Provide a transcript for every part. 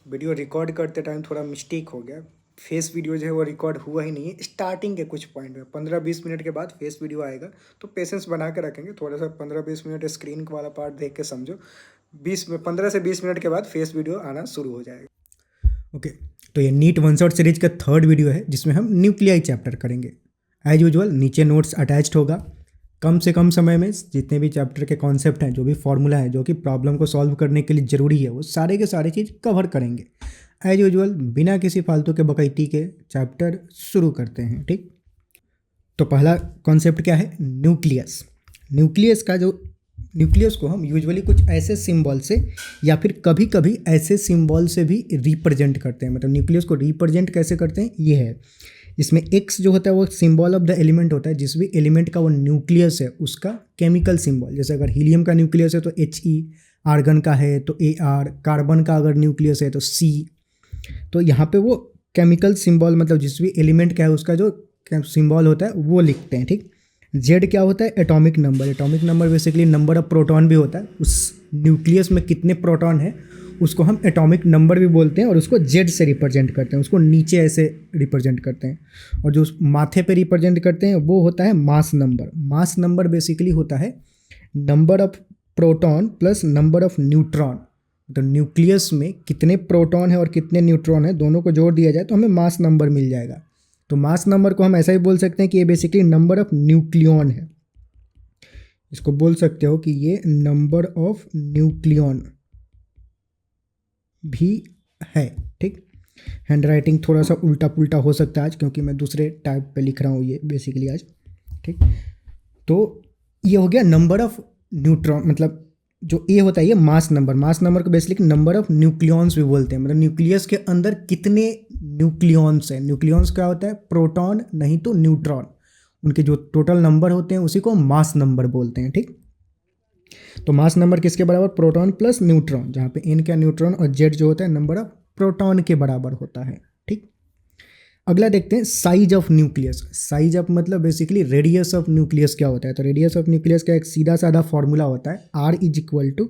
Video record करते time थोड़ा mistake हो गया। फेस वीडियो जो है वो रिकॉर्ड हुआ ही नहीं है स्टार्टिंग के कुछ पॉइंट में। 15-20 मिनट के बाद फेस वीडियो आएगा, तो पेशेंस बना के रखेंगे। थोड़ा सा 15-20 मिनट स्क्रीन वाला पार्ट देख के समझो। 15 से 20 मिनट के बाद फेस वीडियो आना शुरू हो जाएगा। ओके, तो ये नीट वन शॉट सीरीज का थर्ड वीडियो है जिसमें हम न्यूक्लियाई चैप्टर करेंगे। एज यूजुअल नीचे नोट्स अटैच्ड होगा। कम से कम समय में जितने भी चैप्टर के कॉन्सेप्ट हैं, जो भी फॉर्मूला है, जो कि प्रॉब्लम को सॉल्व करने के लिए ज़रूरी है, वो सारे के सारे चीज़ कवर करेंगे। एज यूजुअल बिना किसी फालतू के बकैती के चैप्टर शुरू करते हैं। ठीक, तो पहला कॉन्सेप्ट क्या है? न्यूक्लियस। न्यूक्लियस को हम यूजुअली कुछ ऐसे सिंबल से या फिर कभी कभी ऐसे सिंबल से भी रिप्रेजेंट करते हैं। मतलब न्यूक्लियस को रिप्रेजेंट कैसे करते हैं, ये है। इसमें एक्स जो होता है वो सिंबल ऑफ द एलिमेंट होता है। जिस भी एलिमेंट का वो न्यूक्लियस है उसका केमिकल सिंबल। जैसे अगर हीलियम का न्यूक्लियस है तो He, आर्गन का है तो Ar, कार्बन का अगर न्यूक्लियस है तो C। तो यहाँ पे वो केमिकल सिंबल, मतलब जिस भी एलिमेंट का है उसका जो सिंबल होता है वो लिखते हैं। ठीक, जेड क्या होता है? Atomic number. Atomic number basically number of proton भी होता है। उस न्यूक्लियस में कितने प्रोटॉन है उसको हम एटॉमिक नंबर भी बोलते हैं, और उसको जेड से रिप्रेजेंट करते हैं। उसको नीचे ऐसे रिप्रेजेंट करते हैं। और जो माथे पे रिप्रेजेंट करते हैं वो होता है mass number. Mass number basically होता है number of proton plus number of neutron. तो न्यूक्लियस में कितने प्रोटॉन है और कितने न्यूट्रॉन है, दोनों को जोड़ दिया जाए तो हमें मास नंबर मिल जाएगा। तो मास नंबर को हम ऐसा ही बोल सकते हैं कि ये बेसिकली नंबर ऑफ न्यूक्लियॉन है। इसको बोल सकते हो कि ये नंबर ऑफ न्यूक्लियॉन भी है। ठीक, हैंड राइटिंग थोड़ा सा उल्टा पुल्टा हो सकता है आज, क्योंकि मैं दूसरे टाइप पे लिख रहा हूँ ये बेसिकली आज। ठीक, तो ये हो गया नंबर ऑफ न्यूट्रॉन। मतलब जो ए होता है ये मास नंबर। मास नंबर को बेसिकली नंबर ऑफ न्यूक्लियॉन्स भी बोलते हैं। मतलब न्यूक्लियस के अंदर कितने न्यूक्लियॉन्स हैं। न्यूक्लियॉन्स क्या होता है? प्रोटॉन नहीं तो न्यूट्रॉन। उनके जो टोटल नंबर होते हैं उसी को मास नंबर बोलते हैं। ठीक, तो मास नंबर किसके बराबर? प्रोटॉन प्लस न्यूट्रॉन, जहाँ पे एन क्या न्यूट्रॉन और जेड जो होता है नंबर ऑफ प्रोटॉन के बराबर होता है। ठीक, अगला देखते हैं size of nucleus. Size of मतलब बेसिकली रेडियस ऑफ न्यूक्लियस क्या होता है। तो रेडियस ऑफ न्यूक्लियस का एक सीधा साधा फॉर्मूला होता है, R is equal to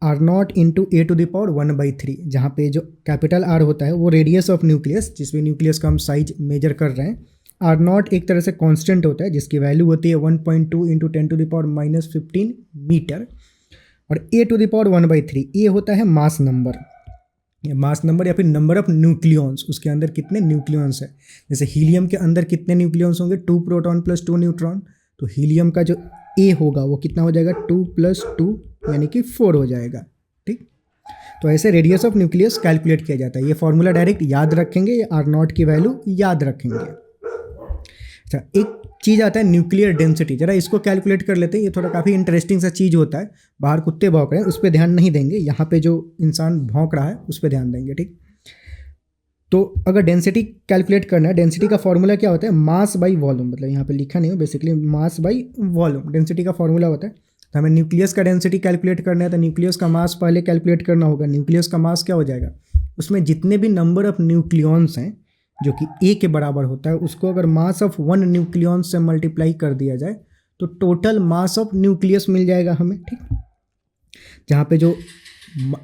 R0 into A⁻⁴ जहाँ पे जो कैपिटल R होता है वो रेडियस ऑफ न्यूक्लियस, जिस भी न्यूक्लियस का हम साइज मेजर कर रहे हैं। R0 एक तरह से कांस्टेंट होता है जिसकी वैल्यू होती है 1.2 इंटू 10⁻⁻15 मीटर। और A⁻⁴ ये होता है मास नंबर। मास नंबर या फिर नंबर ऑफ न्यूक्लियॉन्स, उसके अंदर कितने न्यूक्लियॉन्स है। जैसे हीलियम के अंदर कितने न्यूक्लियॉन्स होंगे? 2 प्रोटॉन प्लस 2 न्यूट्रॉन। तो हीलियम का जो ए होगा वो कितना हो जाएगा? 2 + 2 यानी कि 4 हो जाएगा। ठीक, तो ऐसे रेडियस ऑफ न्यूक्लियस कैलकुलेट किया जाता है। ये फॉर्मूला डायरेक्ट याद रखेंगे या R0 की वैल्यू याद रखेंगे। अच्छा, एक चीज़ आता है न्यूक्लियर डेंसिटी। जरा इसको कैलकुलेट कर लेते हैं। ये थोड़ा काफ़ी इंटरेस्टिंग सा चीज़ होता है। बाहर कुत्ते भौंक रहे हैं, उस पर ध्यान नहीं देंगे। यहाँ पे जो इंसान भौंक रहा है उस पर ध्यान देंगे। ठीक, तो अगर डेंसिटी कैलकुलेट करना है, डेंसिटी का फॉर्मूला क्या होता है? Mass by volume. मतलब यहाँ पे लिखा नहीं हो, basically mass by volume density का फॉर्मूला होता है। तो हमें न्यूक्लियस का डेंसिटी कैलकुलेट करना है तो न्यूक्लियस का मास पहले कैलकुलेट करना होगा। न्यूक्लियस का मास क्या हो जाएगा? उसमें जितने भी नंबर ऑफ न्यूक्लियॉन्स हैं जो कि ए के बराबर होता है, उसको अगर मास ऑफ 1 न्यूक्लियॉन से मल्टीप्लाई कर दिया जाए तो टोटल मास ऑफ न्यूक्लियस मिल जाएगा हमें। ठीक, जहाँ पे जो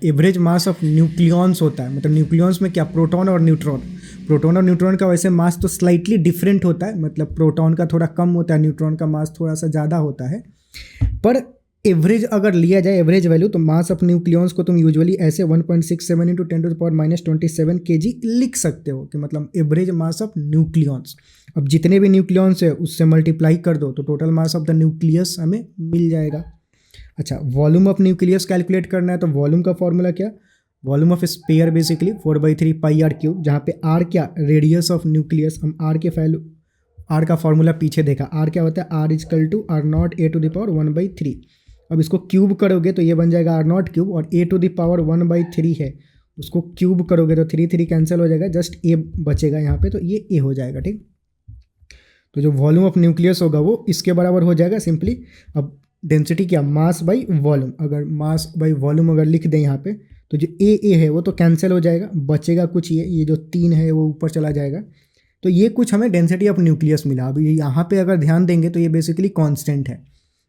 एवरेज मास ऑफ न्यूक्लियॉन्स होता है, मतलब न्यूक्लियॉन्स में क्या? प्रोटॉन और न्यूट्रॉन। प्रोटॉन और न्यूट्रॉन का वैसे मास तो स्लाइटली डिफरेंट होता है। मतलब प्रोटॉन का थोड़ा कम होता है, न्यूट्रॉन का मास थोड़ा सा ज़्यादा होता है। पर एवरेज अगर लिया जाए, एवरेज वैल्यू, तो मास ऑफ न्यूक्लियॉन्स को तुम यूजुअली ऐसे 1.67 इंटू 10⁻⁻27 kg लिख सकते हो कि मतलब एवरेज मास ऑफ न्यूक्लियॉन्स। अब जितने भी न्यूक्लियॉन्स है उससे मल्टीप्लाई कर दो तो total mass of the nucleus हमें मिल जाएगा। अच्छा, वॉल्यूम ऑफ न्यूक्लियस कैलकुलेट करना है तो वॉल्यूम का फॉर्मूला क्या? Volume of spare basically 4/3 πr³, जहाँ पे r क्या? Radius of nucleus. हम r के वैल्यू, r का फॉर्मूला पीछे देखा। r क्या होता है? R equal to R0 A⁻⁴ अब इसको क्यूब करोगे तो ये बन जाएगा R0 क्यूब, और A⁻⁴ है उसको क्यूब करोगे तो 3 कैंसिल हो जाएगा, जस्ट a बचेगा यहाँ पे, तो ये a हो जाएगा। ठीक, तो जो वॉल्यूम ऑफ न्यूक्लियस होगा वो इसके बराबर हो जाएगा सिंपली। अब डेंसिटी क्या? Mass by volume. अगर मास बाई वॉल्यूम अगर लिख दें यहाँ पे तो जो ए है वो तो कैंसिल हो जाएगा, बचेगा कुछ ये जो 3 है वो ऊपर चला जाएगा। तो ये कुछ हमें डेंसिटी ऑफ न्यूक्लियस मिला। अभी यहाँ पे अगर ध्यान देंगे तो ये बेसिकली कांस्टेंट है।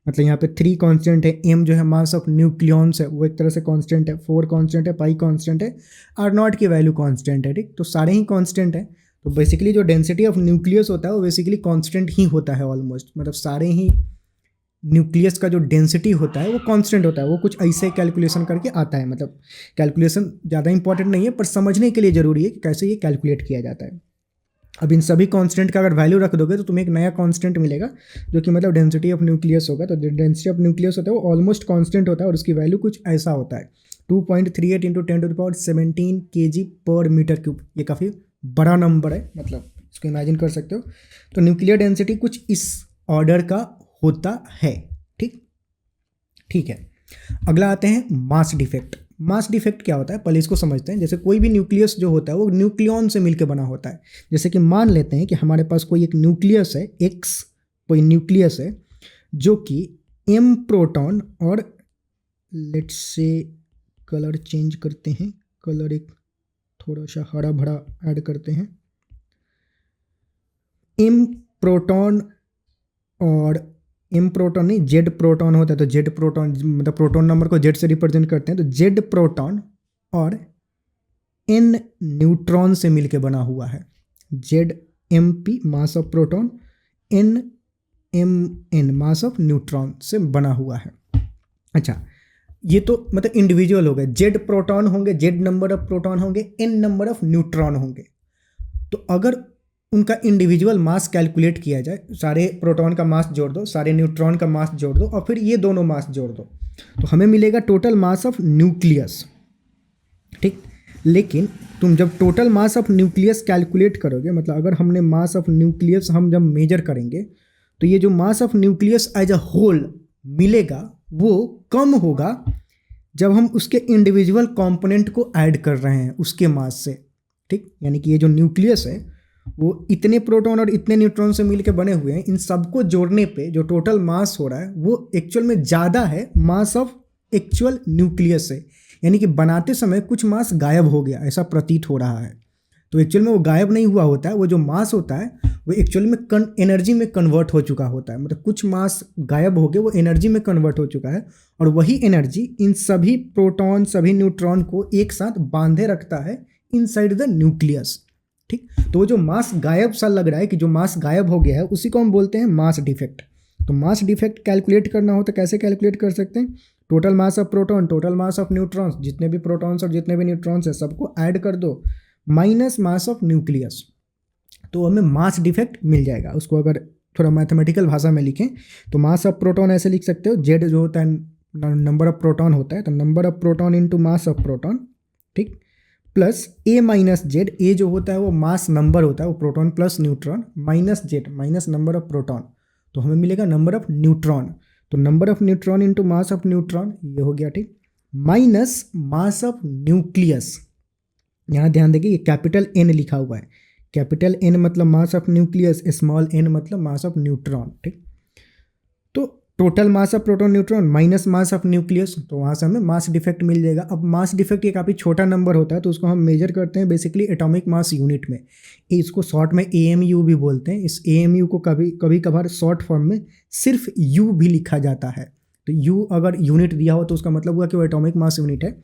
मतलब यहाँ पे 3 कांस्टेंट है, m जो है मास ऑफ न्यूक्लियॉन्स है वो एक तरह से कांस्टेंट है, 4 कांस्टेंट है, पाई कांस्टेंट है, आर नॉट की वैल्यू कांस्टेंट है। ठीक, तो सारे ही कांस्टेंट है। तो बेसिकली जो डेंसिटी ऑफ न्यूक्लियस होता है वो बेसिकली कांस्टेंट ही होता है ऑलमोस्ट, मतलब सारे ही न्यूक्लियस का जो डेंसिटी होता है वो कांस्टेंट होता है। वो कुछ ऐसे कैलकुलेशन करके आता है, मतलब कैलकुलेशन ज़्यादा इंपॉर्टेंट नहीं है पर समझने के लिए ज़रूरी है कि कैसे ये कैलकुलेट किया जाता है। अब इन सभी कांस्टेंट का अगर वैल्यू रख दोगे तो तुम्हें एक नया कांस्टेंट मिलेगा जो कि मतलब डेंसिटी ऑफ न्यूक्लियस होगा। तो जो डेंसिटी ऑफ न्यूक्लियस होता है वो ऑलमोस्ट कांस्टेंट होता है और उसकी वैल्यू कुछ ऐसा होता है 2.38 इंटू 10⁻17 kg पर मीटर क्यूब। ये काफ़ी बड़ा नंबर है, मतलब इसको इमेजिन कर सकते हो। तो न्यूक्लियर डेंसिटी कुछ इस ऑर्डर का होता है। ठीक, ठीक है। अगला आते हैं मास डिफेक्ट। मास डिफेक्ट क्या होता है पहले इसको समझते हैं। जैसे कोई भी न्यूक्लियस जो होता है वो न्यूक्लियॉन से मिलकर बना होता है। जैसे कि मान लेते हैं कि हमारे पास कोई एक न्यूक्लियस है एक्स, कोई न्यूक्लियस है जो कि m प्रोटॉन और लेट्स से कलर चेंज करते हैं, कलर एक थोड़ा सा हरा भरा ऐड करते हैं, m प्रोटॉन और m प्रोटॉन नहीं z प्रोटॉन होता है। तो z प्रोटॉन मतलब प्रोटॉन नंबर को z से रिप्रेजेंट करते हैं। तो z प्रोटॉन और n न्यूट्रॉन से मिलके बना हुआ है। ZMP mass of proton, NMN mass of neutron से बना हुआ है। अच्छा, ये तो मतलब इंडिविजुअल हो गए। z प्रोटॉन होंगे, z नंबर ऑफ प्रोटॉन होंगे, n नंबर ऑफ न्यूट्रॉन होंगे। तो अगर उनका इंडिविजुअल मास कैलकुलेट किया जाए, सारे प्रोटॉन का मास जोड़ दो, सारे न्यूट्रॉन का मास जोड़ दो और फिर ये दोनों मास जोड़ दो, तो हमें मिलेगा टोटल मास ऑफ न्यूक्लियस। ठीक, लेकिन तुम जब total mass of nucleus calculate करोगे, मतलब अगर हमने मास ऑफ न्यूक्लियस हम जब मेजर करेंगे तो ये जो mass of nucleus as a whole मिलेगा वो कम होगा जब हम उसके इंडिविजुअल कंपोनेंट को ऐड कर रहे हैं उसके मास से। ठीक, यानी कि ये जो न्यूक्लियस है वो इतने प्रोटॉन और इतने न्यूट्रॉन से मिलकर बने हुए हैं, इन सबको जोड़ने पे जो टोटल मास हो रहा है वो एक्चुअल में ज़्यादा है मास ऑफ एक्चुअल न्यूक्लियस से। यानी कि बनाते समय कुछ मास गायब हो गया ऐसा प्रतीत हो रहा है। तो एक्चुअल में वो गायब नहीं हुआ होता है, वो जो मास होता है वो एक्चुअल में एनर्जी में कन्वर्ट हो चुका होता है। मतलब कुछ मास गायब हो गया, वो एनर्जी में कन्वर्ट हो चुका है और वही एनर्जी इन सभी प्रोटॉन सभी न्यूट्रॉन को एक साथ बांधे रखता है इनसाइड द न्यूक्लियस। ठीक, तो वो जो मास गायब सा लग रहा है कि जो मास गायब हो गया है उसी को हम बोलते हैं मास डिफेक्ट। तो मास डिफेक्ट कैलकुलेट करना हो तो कैसे कैलकुलेट कर सकते हैं? Total mass of proton, total mass of neutrons, जितने भी प्रोटॉन्स और जितने भी न्यूट्रॉन्स हैं सबको ऐड कर दो माइनस मास ऑफ न्यूक्लियस, तो हमें मास डिफेक्ट मिल जाएगा। उसको अगर थोड़ा मैथमेटिकल भाषा में लिखें तो मास ऑफ प्रोटॉन ऐसे लिख सकते हो, जेड जो होता है नंबर ऑफ प्रोटॉन होता है, तो number of proton into mass of proton, ठीक, प्लस ए माइनस जेड, ए जो होता है वो मास नंबर होता है, वो proton plus neutron, minus Z minus number of proton, तो हमें मिलेगा नंबर ऑफ न्यूट्रॉन। तो number of neutron into mass of neutron ये हो गया, ठीक, माइनस मास ऑफ न्यूक्लियस। यहाँ ध्यान देखिए ये कैपिटल एन लिखा हुआ है, कैपिटल एन मतलब mass of nucleus, small N मतलब मास ऑफ न्यूट्रॉन। ठीक, तो total mass of proton neutron minus mass of nucleus, तो वहाँ से हमें मास डिफेक्ट मिल जाएगा। अब मास डिफेक्ट ये काफ़ी छोटा नंबर होता है तो उसको हम मेजर करते हैं बेसिकली एटॉमिक मास यूनिट में। इसको शॉर्ट में AMU भी बोलते हैं। इस AMU को कभी कभार शॉर्ट फॉर्म में सिर्फ U भी लिखा जाता है। तो U अगर यूनिट दिया हो तो उसका मतलब हुआ कि वो एटॉमिक मास यूनिट है।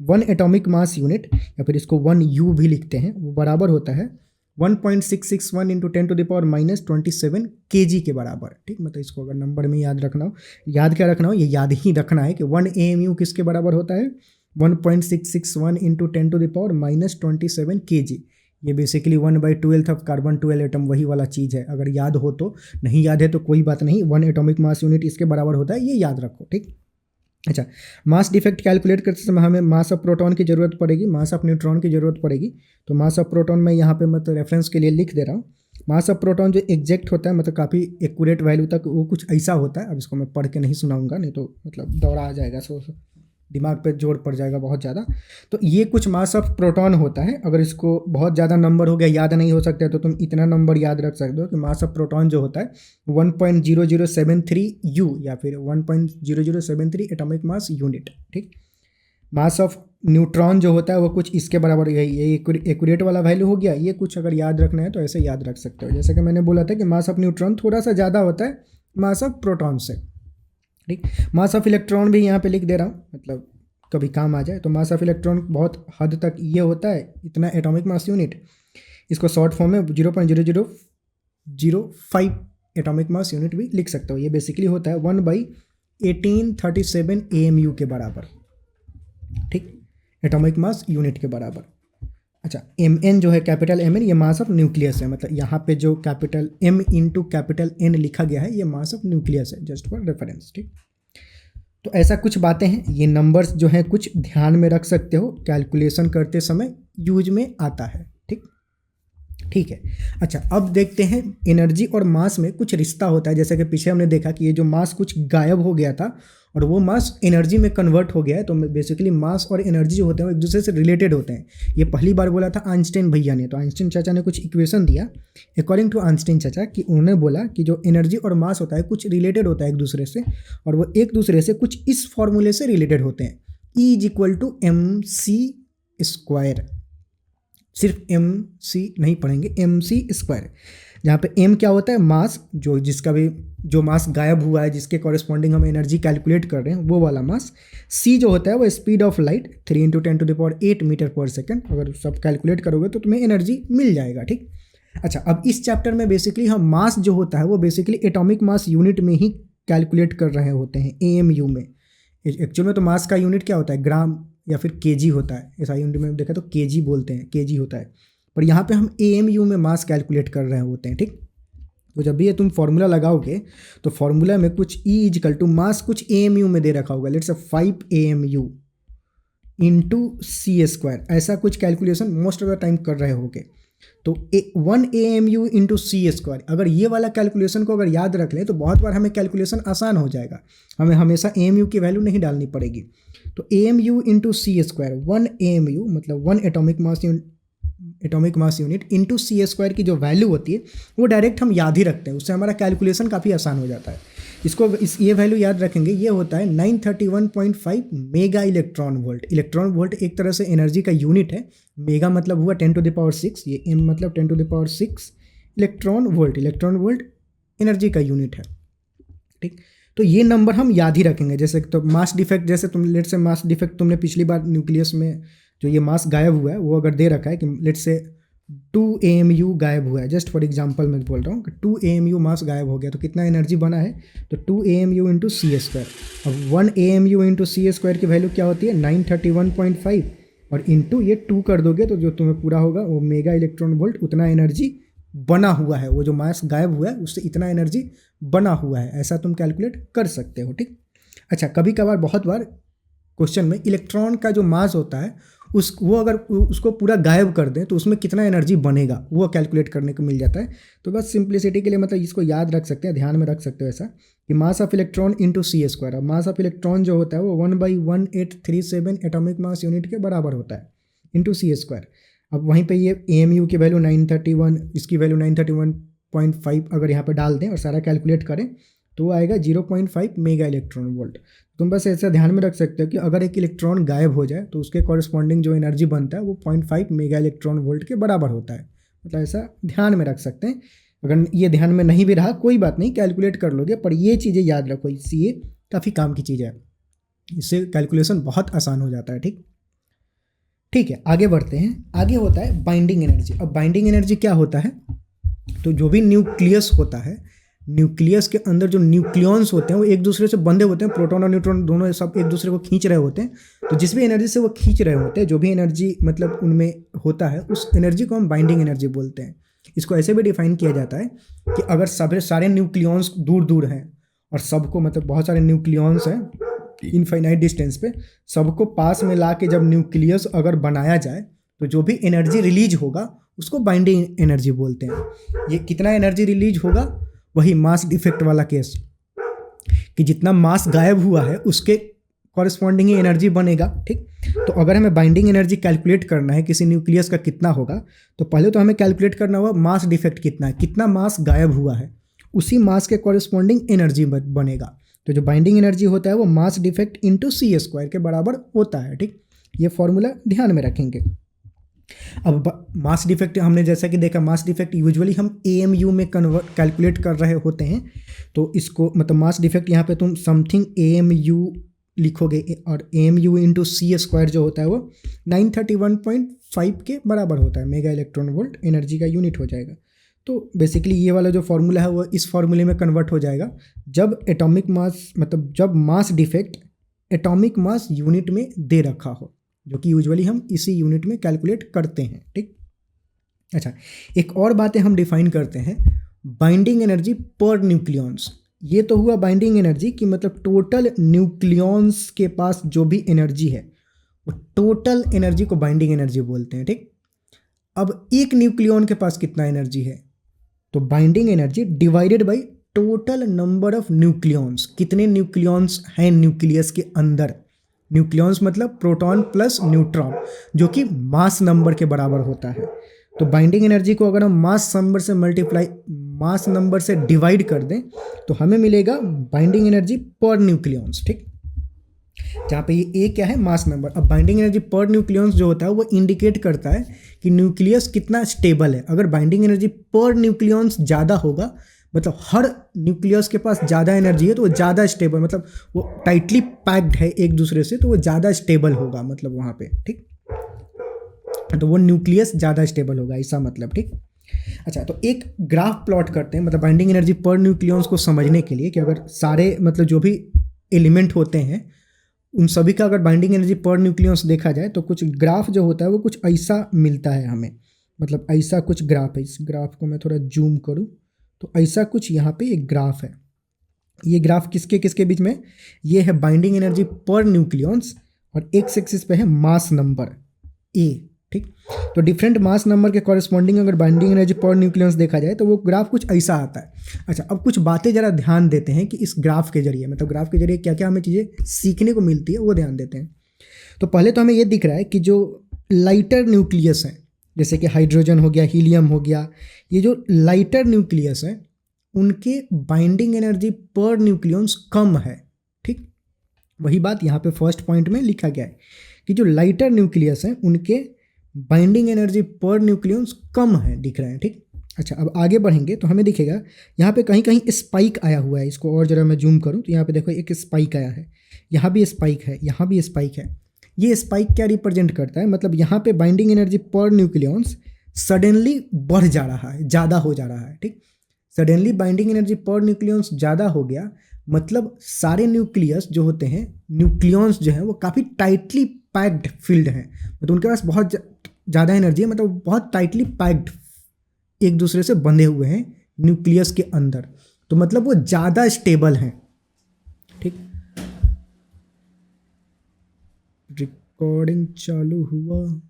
1 एटॉमिक मास यूनिट या फिर इसको 1 U भी लिखते हैं, वो बराबर होता है 1.661 इंटू 10⁻⁻27 kg के बराबर। ठीक, मतलब इसको अगर नंबर में याद रखना हो, याद क्या रखना हो, ये याद ही रखना है कि 1 AMU किसके बराबर होता है, 1.661 इंटू 10⁻⁻27 kg। ये बेसिकली 1/12 ऑफ कार्बन 12 एटम वही वाला चीज़ है। अगर याद हो तो, नहीं याद है तो कोई बात नहीं, 1 एटॉमिक मास यूनिट इसके बराबर होता है, ये याद रखो। ठीक, अच्छा, मास डिफेक्ट कैलकुलेट करते समय हमें मास ऑफ प्रोटॉन की ज़रूरत पड़ेगी, मास ऑफ न्यूट्रॉन की ज़रूरत पड़ेगी। तो मास ऑफ प्रोटॉन मैं यहाँ पे मतलब रेफरेंस के लिए लिख दे रहा हूँ। मास ऑफ प्रोटॉन जो एग्जैक्ट होता है, मतलब काफ़ी एक्यूरेट वैल्यू तक, वो कुछ ऐसा होता है। अब इसको मैं पढ़ के नहीं सुनाऊंगा, नहीं तो मतलब दौड़ा आ जाएगा, सो दिमाग पे जोर पड़ जाएगा बहुत ज़्यादा। तो ये कुछ मास ऑफ प्रोटॉन होता है। अगर इसको बहुत ज़्यादा नंबर हो गया, याद नहीं हो सकता है, तो तुम इतना नंबर याद रख सकते हो कि मास ऑफ प्रोटॉन जो होता है 1.0073 U या फिर 1.0073 एटॉमिक मास यूनिट। ठीक, मास ऑफ न्यूट्रॉन जो होता है वो कुछ इसके बराबर, ये एक्यूरेट वाला वैल्यू हो गया। ये कुछ अगर याद रखना है तो ऐसे याद रख सकते हो। जैसे कि मैंने बोला था कि मास ऑफ न्यूट्रॉन थोड़ा सा ज़्यादा होता है मास ऑफ प्रोटॉन से। ठीक। मास ऑफ इलेक्ट्रॉन भी यहाँ पे लिख दे रहा हूँ, मतलब कभी काम आ जाए। तो मास ऑफ इलेक्ट्रॉन बहुत हद तक ये होता है इतना एटॉमिक मास यूनिट, इसको शॉर्ट फॉर्म में 0.0005 एटॉमिक मास यूनिट भी लिख सकते हो। ये बेसिकली होता है 1/1837 AMU के बराबर, ठीक, एटॉमिक मास यूनिट के बराबर। अच्छा, Mn जो है कैपिटल Mn, ये मास ऑफ न्यूक्लियस है, मतलब यहाँ पे जो capital M into capital N लिखा गया है ये मास ऑफ न्यूक्लियस है, जस्ट फॉर रेफरेंस, ठीक। तो ऐसा कुछ बातें हैं, ये नंबर्स जो हैं कुछ ध्यान में रख सकते हो, कैलकुलेशन करते समय यूज में आता है, ठीक, ठीक है। अच्छा, अब देखते हैं एनर्जी और मास में कुछ रिश्ता होता है। जैसे कि पीछे हमने देखा कि ये जो मास कुछ गायब हो गया था और वो मास एनर्जी में कन्वर्ट हो गया है। तो बेसिकली मास और एनर्जी जो होते हैं वो एक दूसरे से रिलेटेड होते हैं। ये पहली बार बोला था आइंस्टाइन भैया ने। तो आइंस्टाइन चाचा ने कुछ इक्वेशन दिया अकॉर्डिंग टू आइंस्टाइन चाचा, कि उन्होंने बोला कि जो एनर्जी और मास होता है कुछ रिलेटेड होता है एक दूसरे से, और वो एक दूसरे से कुछ इस फॉर्मूले से रिलेटेड होते हैं, E=mc²। सिर्फ MC नहीं पढ़ेंगे, mc², जहाँ पे m क्या होता है, मास, जो जिसका भी जो मास गायब हुआ है जिसके कॉरेस्पॉन्डिंग हम एनर्जी कैलकुलेट कर रहे हैं वो वाला मास। c जो होता है वो स्पीड ऑफ लाइट 3 × 10⁸ मीटर पर सेकेंड। अगर सब कैलकुलेट करोगे तो तुम्हें एनर्जी मिल जाएगा, ठीक। अच्छा, अब इस चैप्टर में बेसिकली हम मास जो होता है वो बेसिकली एटॉमिक मास यूनिट में ही कैलकुलेट कर रहे होते हैं, AMU में। एक्चुअल में तो मास का यूनिट क्या होता है, ग्राम या फिर केजी होता है। ऐसा यूनिट में देखा तो केजी बोलते हैं, केजी होता है, पर यहाँ पे हम AMU में मास कैलकुलेट कर रहे होते हैं, ठीक। तो जब भी ये तुम फॉर्मूला लगाओगे तो फॉर्मूला में कुछ E= मास कुछ AMU में दे रखा होगा, लेट्स से 5 AMU × c², ऐसा कुछ calculation most of the time कर रहे होगे। तो 1 AMU × c², अगर ये वाला कैलकुलेशन को अगर याद रख लें तो बहुत बार हमें कैलकुलेशन आसान हो जाएगा, हमें हमेशा AMU की वैल्यू नहीं डालनी पड़ेगी। तो AMU × c², 1 AMU मतलब 1 atomic mass unit into c² की जो वैल्यू होती है वो डायरेक्ट हम याद ही रखते हैं, उससे हमारा कैलकुलेशन काफ़ी आसान हो जाता है। ये वैल्यू याद रखेंगे, ये होता है 931.5 mega electron volt. Electron volt एक तरह से एनर्जी का यूनिट है, मेगा मतलब हुआ 10⁶, ये m मतलब 10⁶ इलेक्ट्रॉन वोल्ट एनर्जी का यूनिट है, ठीक। तो ये नंबर हम याद ही रखेंगे। जैसे तो मास डिफेक्ट, जैसे तुम लेट से मास डिफेक्ट तुमने पिछली बार न्यूक्लियस में जो ये मास गायब हुआ है वो अगर दे रखा है कि लेट से 2 AMU गायब हुआ है, जस्ट फॉर एग्जांपल मैं बोल रहा हूँ कि 2 AMU मास गायब हो गया, तो कितना एनर्जी बना है, तो 2 AMU × c²। अब 1 AMU × c² की वैल्यू क्या होती है, 931.5, और इंटू ये 2 कर दोगे तो जो तुम्हें पूरा होगा वो मेगा इलेक्ट्रॉन वोल्ट, उतना एनर्जी बना हुआ है। वो जो मास गायब हुआ है उससे इतना एनर्जी बना हुआ है, ऐसा तुम कैलकुलेट कर सकते हो, ठीक। अच्छा, कभी कभार बहुत बार क्वेश्चन में इलेक्ट्रॉन का जो मास होता है वो अगर उसको पूरा गायब कर दें तो उसमें कितना एनर्जी बनेगा वो कैलकुलेट करने को मिल जाता है। तो बस सिंप्लिसिटी के लिए मतलब इसको याद रख सकते हैं, ध्यान में रख सकते हो ऐसा कि mass of electron into c²। अब मास ऑफ इलेक्ट्रॉन जो होता है वो 1/1837 एटॉमिक मास यूनिट के बराबर होता है इंटू c²। अब वहीं पे ये AMU की वैल्यू 931, इसकी वैल्यू 931.5 अगर यहाँ पे डाल दें और सारा कैलकुलेट करें तो वो आएगा 0.5 मेगा इलेक्ट्रॉन वोल्ट। तुम बस ऐसा ध्यान में रख सकते हो कि अगर एक इलेक्ट्रॉन गायब हो जाए तो उसके कॉरेस्पॉन्डिंग जो एनर्जी बनता है वो 0.5 मेगा इलेक्ट्रॉन वोल्ट के बराबर होता है। मतलब ऐसा ध्यान में रख सकते हैं। अगर ये ध्यान में नहीं भी रहा कोई बात नहीं, कैलकुलेट कर लोगे, पर ये चीज़ें याद रखो, इससे ये काफ़ी काम की चीज़ है, इससे कैलकुलेशन बहुत आसान हो जाता है, ठीक। ठीक है, आगे बढ़ते हैं। आगे होता है बाइंडिंग एनर्जी। अब बाइंडिंग एनर्जी क्या होता है, तो जो भी न्यूक्लियस होता है, न्यूक्लियस के अंदर जो न्यूक्लियॉन्स होते हैं वो एक दूसरे से बंधे होते हैं, प्रोटॉन और न्यूट्रॉन दोनों सब एक दूसरे को खींच रहे होते हैं। तो जिस भी एनर्जी से वो खींच रहे होते हैं, जो भी एनर्जी मतलब उनमें होता है, उस एनर्जी को हम बाइंडिंग एनर्जी बोलते हैं। इसको ऐसे भी डिफाइन किया जाता है कि अगर सारे न्यूक्लियॉन्स दूर दूर हैं और सबको मतलब बहुत सारे न्यूक्लियॉन्स हैं इनफाइनाइट डिस्टेंस पे, सबको पास में ला के जब न्यूक्लियस अगर बनाया जाए तो जो भी एनर्जी रिलीज होगा उसको बाइंडिंग एनर्जी बोलते हैं। ये कितना एनर्जी रिलीज होगा, वही मास डिफेक्ट वाला केस कि जितना मास गायब हुआ है उसके कॉरेस्पॉन्डिंग ही एनर्जी बनेगा, ठीक। तो अगर हमें बाइंडिंग एनर्जी कैलकुलेट करना है किसी न्यूक्लियस का कितना होगा, तो पहले तो हमें कैलकुलेट करना होगा मास डिफेक्ट कितना है, कितना मास गायब हुआ है, उसी मास के कॉरेस्पॉन्डिंग एनर्जी बनेगा। तो जो बाइंडिंग एनर्जी होता है वो मास डिफेक्ट इंटू c² के बराबर होता है, ठीक। ये फॉर्मूला ध्यान में रखेंगे। अब मास डिफेक्ट हमने जैसा कि देखा, मास डिफेक्ट यूजुअली हम AMU में कन्वर्ट कैलकुलेट कर रहे होते हैं। तो इसको मतलब मास डिफेक्ट यहाँ पे तुम समथिंग AMU लिखोगे और AMU इंटू C² जो होता है वो 931.5 के बराबर होता है, मेगा इलेक्ट्रॉन वोल्ट एनर्जी का यूनिट हो जाएगा। तो बेसिकली ये वाला जो फॉर्मूला है वो इस फॉर्मूले में कन्वर्ट हो जाएगा जब एटॉमिक मास मतलब जब mass defect atomic mass unit में दे रखा हो, जो कि यूजुअली हम इसी यूनिट में कैलकुलेट करते हैं। ठीक, अच्छा, एक और बातें हम डिफाइन करते हैं, बाइंडिंग एनर्जी पर न्यूक्लियॉन्स। ये तो हुआ बाइंडिंग एनर्जी कि मतलब टोटल न्यूक्लियॉन्स के पास जो भी एनर्जी है वो टोटल एनर्जी को बाइंडिंग एनर्जी बोलते हैं। ठीक, अब एक न्यूक्लियॉन के पास कितना एनर्जी है, तो binding energy divided by total number of nucleons, कितने न्यूक्लियॉन्स हैं न्यूक्लियस के अंदर। न्यूक्लियॉन्स मतलब प्रोटॉन प्लस न्यूट्रॉन, जो कि मास नंबर के बराबर होता है। तो बाइंडिंग एनर्जी को अगर हम मास नंबर से मास नंबर से डिवाइड कर दें तो हमें मिलेगा बाइंडिंग एनर्जी पर न्यूक्लियॉन्स। ठीक, जहाँ पे ये ए क्या है, मास नंबर। अब बाइंडिंग एनर्जी पर न्यूक्लियॉन्स जो होता है वो इंडिकेट करता है कि न्यूक्लियस कितना स्टेबल है। अगर बाइंडिंग एनर्जी पर न्यूक्लियॉन्स ज़्यादा होगा, मतलब हर न्यूक्लियस के पास ज़्यादा एनर्जी है, तो वो ज़्यादा स्टेबल, मतलब वो टाइटली पैक्ड है एक दूसरे से, तो वो ज़्यादा स्टेबल होगा मतलब वहाँ पे। ठीक, तो वो न्यूक्लियस ज़्यादा स्टेबल होगा, ऐसा मतलब। ठीक, अच्छा, तो एक ग्राफ प्लॉट करते हैं मतलब बाइंडिंग एनर्जी पर न्यूक्लियॉन्स को समझने के लिए कि अगर सारे मतलब जो भी एलिमेंट होते हैं उन सभी का अगर बाइंडिंग एनर्जी पर न्यूक्लियॉन्स देखा जाए तो कुछ ग्राफ जो होता है वो कुछ ऐसा मिलता है हमें, मतलब ऐसा कुछ ग्राफ है। इस ग्राफ को मैं थोड़ा जूम करूँ तो ऐसा कुछ यहाँ पे एक ग्राफ है। ये ग्राफ किसके किसके बीच में, ये है बाइंडिंग एनर्जी पर न्यूक्लियॉन्स और एक्स एक्सिस पे है मास नंबर ए। ठीक, तो डिफरेंट मास नंबर के कॉरेस्पॉन्डिंग अगर बाइंडिंग एनर्जी पर न्यूक्लियॉन्स देखा जाए तो वो ग्राफ कुछ ऐसा आता है। अच्छा, अब कुछ बातें जरा ध्यान देते हैं कि इस ग्राफ के जरिए मतलब ग्राफ के जरिए क्या क्या हमें चीज़ें सीखने को मिलती है वो ध्यान देते हैं। तो पहले तो हमें ये दिख रहा है कि जो लाइटर न्यूक्लियस है, जैसे कि हाइड्रोजन हो गया, हीलियम हो गया, ये जो लाइटर न्यूक्लियस है उनके बाइंडिंग एनर्जी पर न्यूक्लियॉन्स कम है। ठीक, वही बात यहाँ पे फर्स्ट पॉइंट में लिखा गया है कि जो लाइटर न्यूक्लियस हैं उनके बाइंडिंग एनर्जी पर न्यूक्लियॉन्स कम है, दिख रहे हैं। ठीक, अच्छा, अब आगे बढ़ेंगे तो हमें दिखेगा यहाँ पे कहीं कहीं स्पाइक आया हुआ है। इसको और जरा मैं जूम करूँ तो यहाँ पे देखो एक स्पाइक आया है, यहाँ भी स्पाइक है, यहाँ भी स्पाइक है। ये स्पाइक क्या रिप्रेजेंट करता है, मतलब यहाँ पे बाइंडिंग एनर्जी पर न्यूक्लियॉन्स सडनली बढ़ जा रहा है, ज़्यादा हो जा रहा है। ठीक, सडनली बाइंडिंग एनर्जी पर न्यूक्लियॉन्स ज़्यादा हो गया, मतलब सारे न्यूक्लियस जो होते हैं, न्यूक्लियॉन्स जो हैं वो काफ़ी टाइटली पैक्ड फील्ड हैं, मतलब उनके पास बहुत ज़्यादा एनर्जी है, मतलब बहुत टाइटली पैक्ड एक दूसरे से बंधे हुए हैं न्यूक्लियस के अंदर, तो मतलब वो ज़्यादा स्टेबल हैं। ठीक, रिकॉर्डिंग चालू हुआ,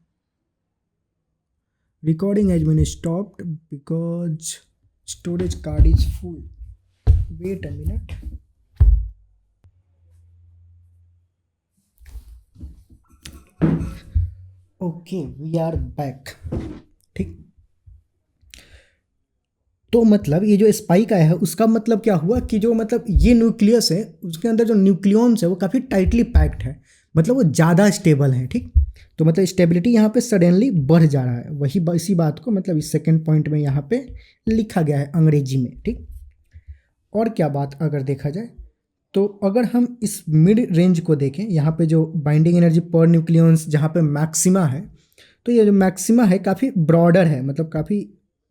recording has been stopped because storage card is full, wait a minute. Okay, we are back. ठीक, तो मतलब ये जो स्पाइक आया है उसका मतलब क्या हुआ कि जो मतलब ये न्यूक्लियस है उसके अंदर जो न्यूक्लियॉन्स है वो काफ़ी टाइटली पैक्ड है, मतलब वो ज़्यादा स्टेबल है। ठीक, तो मतलब स्टेबिलिटी यहाँ पे सडनली बढ़ जा रहा है, वही इसी बात को मतलब इस सेकंड पॉइंट में यहाँ पे लिखा गया है अंग्रेजी में। ठीक, और क्या बात अगर देखा जाए तो अगर हम इस मिड रेंज को देखें, यहाँ पे जो बाइंडिंग एनर्जी पर न्यूक्लियॉन्स जहाँ पे मैक्सिमा है, तो ये जो मैक्सिमा है काफ़ी ब्रॉडर है, मतलब काफ़ी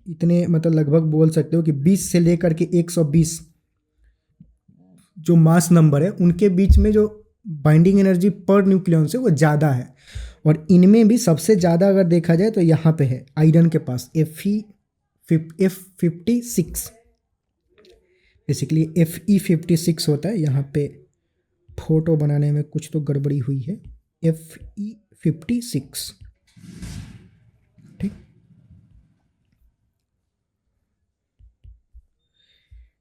इतने मतलब लगभग बोल सकते हो कि 20 से लेकर के 120 जो मास नंबर है उनके बीच में जो बाइंडिंग एनर्जी पर न्यूक्लियॉन्स है वो ज़्यादा है। और इनमें भी सबसे ज़्यादा अगर देखा जाए तो यहाँ पे है आयरन के पास Fe56, बेसिकली Fe56 होता है। यहाँ पे फोटो बनाने में कुछ तो गड़बड़ी हुई है, Fe56।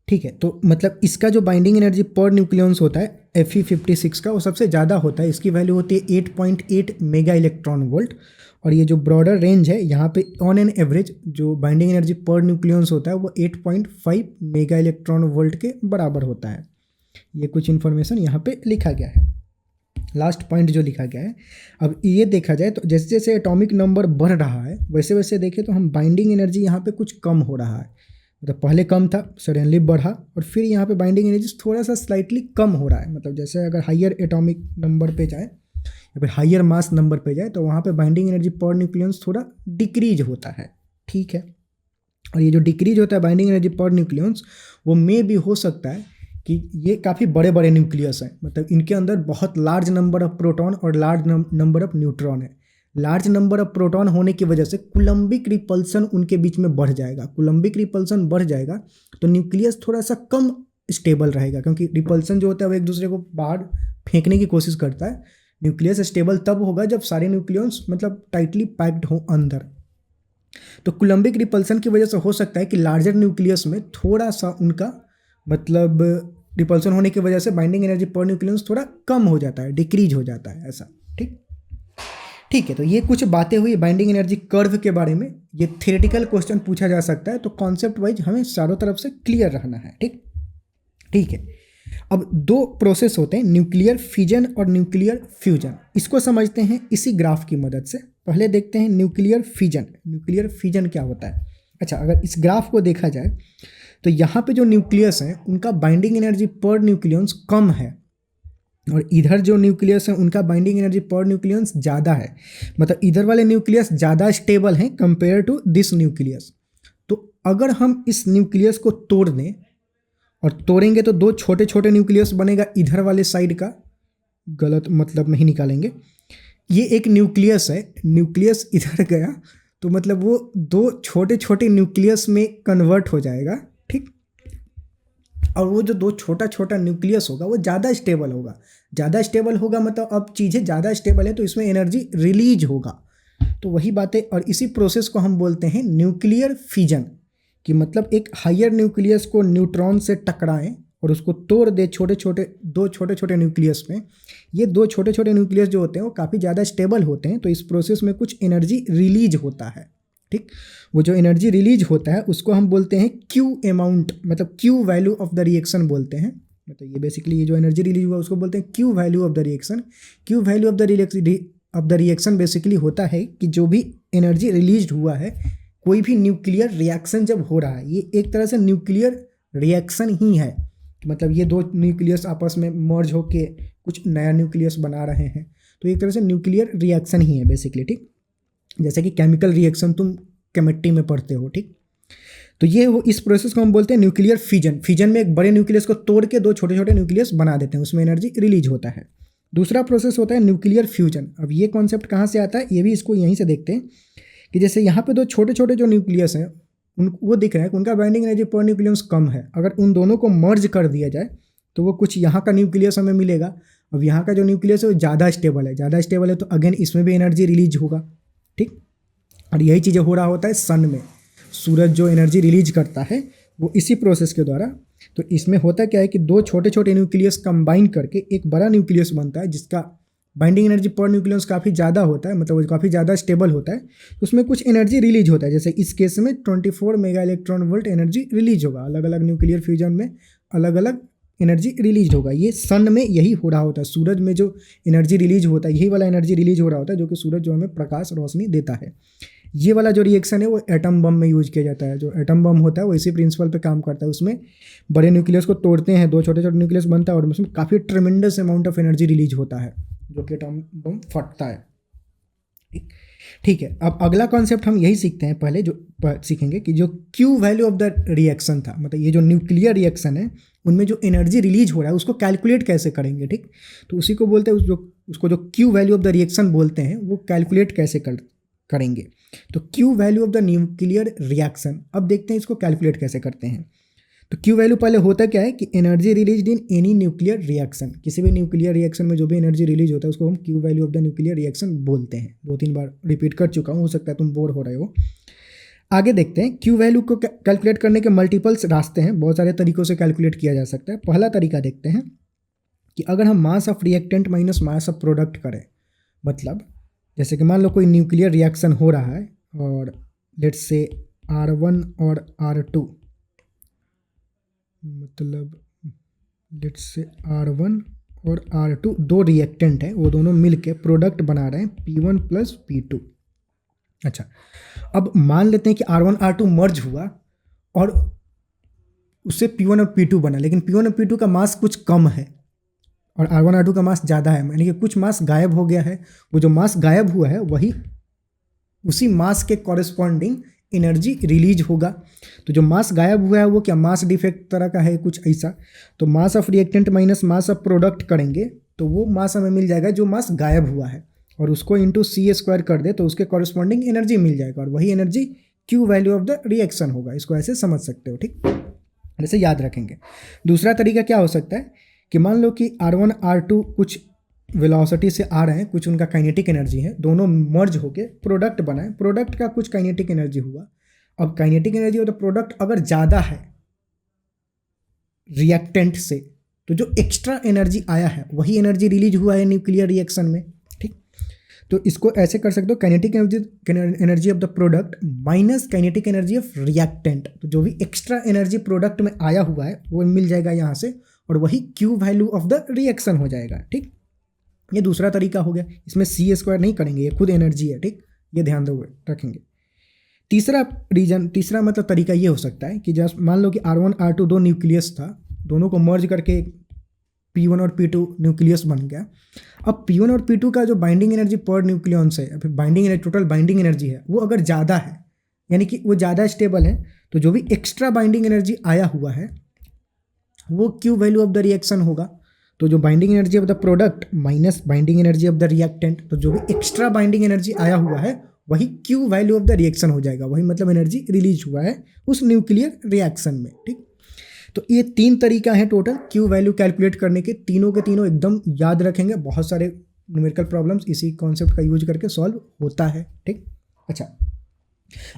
ठीक है, तो मतलब इसका जो बाइंडिंग एनर्जी पर न्यूक्लियॉन्स होता है Fe56 का वो सबसे ज़्यादा होता है, इसकी वैल्यू होती है 8.8 मेगा इलेक्ट्रॉन वोल्ट। और ये जो ब्रॉडर रेंज है यहाँ पे ऑन एन एवरेज जो बाइंडिंग एनर्जी पर न्यूक्लियॉन्स होता है वो 8.5 मेगा इलेक्ट्रॉन वोल्ट के बराबर होता है। ये कुछ इन्फॉर्मेशन यहाँ पे लिखा गया है। लास्ट पॉइंट जो लिखा गया है। अब ये देखा जाए तो जैसे जैसे एटॉमिक नंबर बढ़ रहा है वैसे वैसे देखें तो हम बाइंडिंग एनर्जी यहाँ पे कुछ कम हो रहा है, मतलब पहले कम था सडनली बढ़ा और फिर यहाँ पे बाइंडिंग एनर्जी थोड़ा सा स्लाइटली कम हो रहा है। मतलब जैसे अगर हायर एटॉमिक नंबर पे जाए या फिर हायर मास नंबर पे जाए तो वहाँ पे बाइंडिंग एनर्जी पर न्यूक्लियस थोड़ा डिक्रीज होता है, ठीक है। और ये जो डिक्रीज होता है बाइंडिंग एनर्जी पर न्यूक्लियस वो मे भी हो सकता है कि ये काफ़ी बड़े बड़े न्यूक्लियस हैं, मतलब इनके अंदर बहुत लार्ज नंबर ऑफ प्रोटॉन और लार्ज नंबर ऑफ न्यूट्रॉन है। लार्ज नंबर ऑफ प्रोटॉन होने की वजह से कूलम्बिक रिपल्सन उनके बीच में बढ़ जाएगा। कूलम्बिक रिपल्सन बढ़ जाएगा तो न्यूक्लियस थोड़ा सा कम स्टेबल रहेगा, क्योंकि रिपल्सन जो होता है वो एक दूसरे को बाहर फेंकने की कोशिश करता है। न्यूक्लियस स्टेबल तब होगा जब सारे न्यूक्लियस मतलब टाइटली पैक्ड हो अंदर। तो कूलम्बिक रिपल्सन की वजह से हो सकता है कि लार्जर न्यूक्लियस में थोड़ा सा उनका मतलब रिपल्सन होने की वजह से बाइंडिंग एनर्जी पर न्यूक्लियस थोड़ा कम हो जाता है, डिक्रीज हो जाता है ऐसा, ठीक। ठीक है, तो ये कुछ बातें हुई बाइंडिंग एनर्जी कर्व के बारे में। ये थ्योरेटिकल क्वेश्चन पूछा जा सकता है, तो कॉन्सेप्ट वाइज हमें चारों तरफ से क्लियर रहना है, ठीक। ठीक है, अब दो प्रोसेस होते हैं, न्यूक्लियर फिजन और न्यूक्लियर फ्यूजन। इसको समझते हैं इसी ग्राफ की मदद से। पहले देखते हैं न्यूक्लियर फिजन। न्यूक्लियर फिजन क्या होता है? अच्छा, अगर इस ग्राफ को देखा जाए तो यहाँ पे जो न्यूक्लियस हैं उनका बाइंडिंग एनर्जी पर न्यूक्लियस कम है और इधर जो न्यूक्लियस है उनका बाइंडिंग एनर्जी पर न्यूक्लियस ज़्यादा है। मतलब इधर वाले न्यूक्लियस ज़्यादा स्टेबल हैं कंपेयर टू दिस न्यूक्लियस। तो अगर हम इस न्यूक्लियस को तोड़ दें और तोड़ेंगे तो दो छोटे छोटे न्यूक्लियस बनेगा इधर वाले साइड का, गलत मतलब नहीं निकालेंगे। ये एक न्यूक्लियस है, न्यूक्लियस इधर गया तो मतलब वो दो छोटे छोटे न्यूक्लियस में कन्वर्ट हो जाएगा, ठीक। और वो जो दो छोटा छोटा न्यूक्लियस होगा वो ज़्यादा स्टेबल होगा। ज़्यादा स्टेबल होगा मतलब अब चीज़ें ज़्यादा स्टेबल है तो इसमें एनर्जी रिलीज होगा। तो वही बातें, और इसी प्रोसेस को हम बोलते हैं न्यूक्लियर फिजन, कि मतलब एक हायर न्यूक्लियस को न्यूट्रॉन से टकराएं और उसको तोड़ दे दो छोटे छोटे न्यूक्लियस में। ये दो छोटे छोटे न्यूक्लियस जो होते हैं वो काफ़ी ज़्यादा स्टेबल होते हैं, तो इस प्रोसेस में कुछ एनर्जी रिलीज होता है, ठीक। वो जो एनर्जी रिलीज होता है उसको हम बोलते हैं क्यू अमाउंट, मतलब Q value of the reaction बोलते हैं। मतलब ये बेसिकली ये जो एनर्जी रिलीज हुआ उसको बोलते हैं Q value of the reaction. Q value of the reaction basically होता है कि जो भी एनर्जी रिलीज हुआ है, कोई भी न्यूक्लियर रिएक्शन जब हो रहा है, ये एक तरह से न्यूक्लियर रिएक्शन ही है। मतलब ये दो न्यूक्लियस आपस में मर्ज होके कुछ नया न्यूक्लियस बना रहे हैं, तो एक तरह से न्यूक्लियर रिएक्शन ही है बेसिकली, ठीक। जैसे कि केमिकल रिएक्शन तुम केमिस्ट्री में पढ़ते हो, ठीक। तो ये वो इस प्रोसेस को हम बोलते हैं न्यूक्लियर फिजन। फिजन में एक बड़े न्यूक्लियस को तोड़ के दो छोटे छोटे न्यूक्लियस बना देते हैं, उसमें एनर्जी रिलीज होता है। दूसरा प्रोसेस होता है न्यूक्लियर फ्यूजन। अब ये कॉन्सेप्ट कहाँ से आता है, ये भी इसको यहीं से देखते हैं कि जैसे यहाँ पे दो छोटे छोटे जो न्यूक्लियस हैं वो दिख रहा है कि उनका बाइंडिंग एनर्जी पर न्यूक्लियस कम है। अगर उन दोनों को मर्ज कर दिया जाए तो वो कुछ यहाँ का न्यूक्लियस हमें मिलेगा। अब यहाँ का जो न्यूक्लियस है वो ज़्यादा स्टेबल है, तो अगेन इसमें भी एनर्जी रिलीज होगा, ठीक। और यही चीज़ें हो रहा होता है सन में। सूरज जो एनर्जी रिलीज करता है वो इसी प्रोसेस के द्वारा। तो इसमें होता क्या है कि दो छोटे छोटे न्यूक्लियस कंबाइन करके एक बड़ा न्यूक्लियस बनता है जिसका बाइंडिंग एनर्जी पर न्यूक्लियस काफ़ी ज़्यादा होता है, मतलब वो काफ़ी ज़्यादा स्टेबल होता है। तो उसमें कुछ एनर्जी रिलीज होता है, जैसे इस केस में 24 mega electron volt energy release होगा। अलग अलग न्यूक्लियर फ्यूजन में अलग अलग एनर्जी रिलीज होगा। ये सन में यही हो रहा होता है। सूरज में जो एनर्जी रिलीज होता है यही वाला एनर्जी रिलीज हो रहा होता है, जो कि सूरज जो हमें प्रकाश रोशनी देता है। ये वाला जो रिएक्शन है वो एटम बम में यूज किया जाता है। जो एटम बम होता है वो इसी प्रिंसिपल पे काम करता है। उसमें बड़े न्यूक्लियस को तोड़ते हैं, दो छोटे छोटे न्यूक्लियस बनता है और उसमें काफ़ी ट्रेमेंडस अमाउंट ऑफ एनर्जी रिलीज होता है, जो कि एटम बम फटता है, ठीक है। अब अगला कॉन्सेप्ट हम यही सीखते हैं, पहले जो सीखेंगे कि जो Q value of the reaction था, मतलब ये जो न्यूक्लियर रिएक्शन है उनमें जो एनर्जी रिलीज हो रहा है उसको कैलकुलेट कैसे करेंगे, ठीक। तो उसी को बोलते हैं उसको जो Q value of the reaction बोलते हैं, वो कैलकुलेट कैसे करेंगे। तो Q value of the nuclear reaction, अब देखते हैं इसको कैलकुलेट कैसे करते हैं। तो क्यू वैल्यू पहले होता क्या है कि energy release in any nuclear reaction. किसी भी न्यूक्लियर रिएक्शन में जो भी एनर्जी रिलीज होता है उसको हम Q value of the nuclear reaction बोलते हैं। 2-3 बार रिपीट कर चुका हूँ, हो सकता है तुम बोर हो रहे हो। आगे देखते हैं, क्यू वैल्यू को कैलकुलेट करने के मल्टीपल्स रास्ते हैं, बहुत सारे तरीकों से कैलकुलेट किया जा सकता है। पहला तरीका देखते हैं कि अगर हम mass of reactant minus mass of product करें, मतलब जैसे कि मान लो कोई न्यूक्लियर रिएक्शन हो रहा है और लेट्स से R1 और R2, मतलब लेट्स से R1 और R2 दो रिएक्टेंट हैं, वो दोनों मिलके प्रोडक्ट बना रहे हैं P1 प्लस P2। अच्छा, अब मान लेते हैं कि R1 R2 मर्ज हुआ और उससे P1 और P2 बना, लेकिन P1 और P2 का मास कुछ कम है और R1 R2 का मास ज़्यादा है, यानी कि कुछ मास गायब हो गया है। वो जो मास गायब हुआ है वही उसी मास के कॉरेस्पॉन्डिंग एनर्जी रिलीज होगा। तो जो मास गायब हुआ है वो क्या मास डिफेक्ट तरह का है कुछ ऐसा। तो mass of reactant minus mass of product करेंगे तो वो मास हमें मिल जाएगा जो मास गायब हुआ है, और उसको इंटू C² कर दे तो उसके कॉरेस्पॉन्डिंग एनर्जी मिल जाएगा, और वही energy Q value of the reaction होगा। इसको ऐसे समझ सकते हो, ठीक, ऐसे याद रखेंगे। दूसरा तरीका क्या हो सकता है कि मान लो कि R1 R2 कुछ वेलोसिटी से आ रहे हैं, कुछ उनका काइनेटिक एनर्जी है, दोनों मर्ज होके प्रोडक्ट बनाए, प्रोडक्ट का कुछ काइनेटिक एनर्जी हुआ। अब काइनेटिक एनर्जी हो तो प्रोडक्ट अगर ज़्यादा है रिएक्टेंट से, तो जो एक्स्ट्रा एनर्जी आया है वही एनर्जी रिलीज हुआ है न्यूक्लियर रिएक्शन में, ठीक। तो इसको ऐसे कर सकते हो, kinetic energy of the product minus kinetic energy of reactant. तो जो भी एक्स्ट्रा एनर्जी प्रोडक्ट में आया हुआ है वो मिल जाएगा यहाँ से, और वही Q value of the reaction हो जाएगा, ठीक। ये दूसरा तरीका हो गया, इसमें C² नहीं करेंगे, ये खुद एनर्जी है, ठीक, ये ध्यान रखेंगे। तीसरा मतलब तरीका ये हो सकता है कि जब मान लो कि R1 R2 दो न्यूक्लियस था, दोनों को मर्ज करके P1 और P2 न्यूक्लियस बन गया। अब P1 और P2 का जो बाइंडिंग एनर्जी पर न्यूक्लियन से, फिर binding energy, total binding energy है, वो अगर ज़्यादा है, यानी कि वो ज़्यादा स्टेबल है, तो जो भी एक्स्ट्रा बाइंडिंग एनर्जी आया हुआ है वो Q value of the reaction होगा। तो जो binding energy of the product minus binding energy of the reactant, तो जो भी एक्स्ट्रा बाइंडिंग एनर्जी आया हुआ है वही Q value of the reaction हो जाएगा, वही मतलब एनर्जी रिलीज हुआ है उस न्यूक्लियर रिएक्शन में, ठीक। तो ये 3 तरीका है टोटल Q वैल्यू कैलकुलेट करने के, तीनों के तीनों एकदम याद रखेंगे। बहुत सारे न्यूमेरिकल प्रॉब्लम्स इसी कॉन्सेप्ट का यूज करके सॉल्व होता है, ठीक। अच्छा,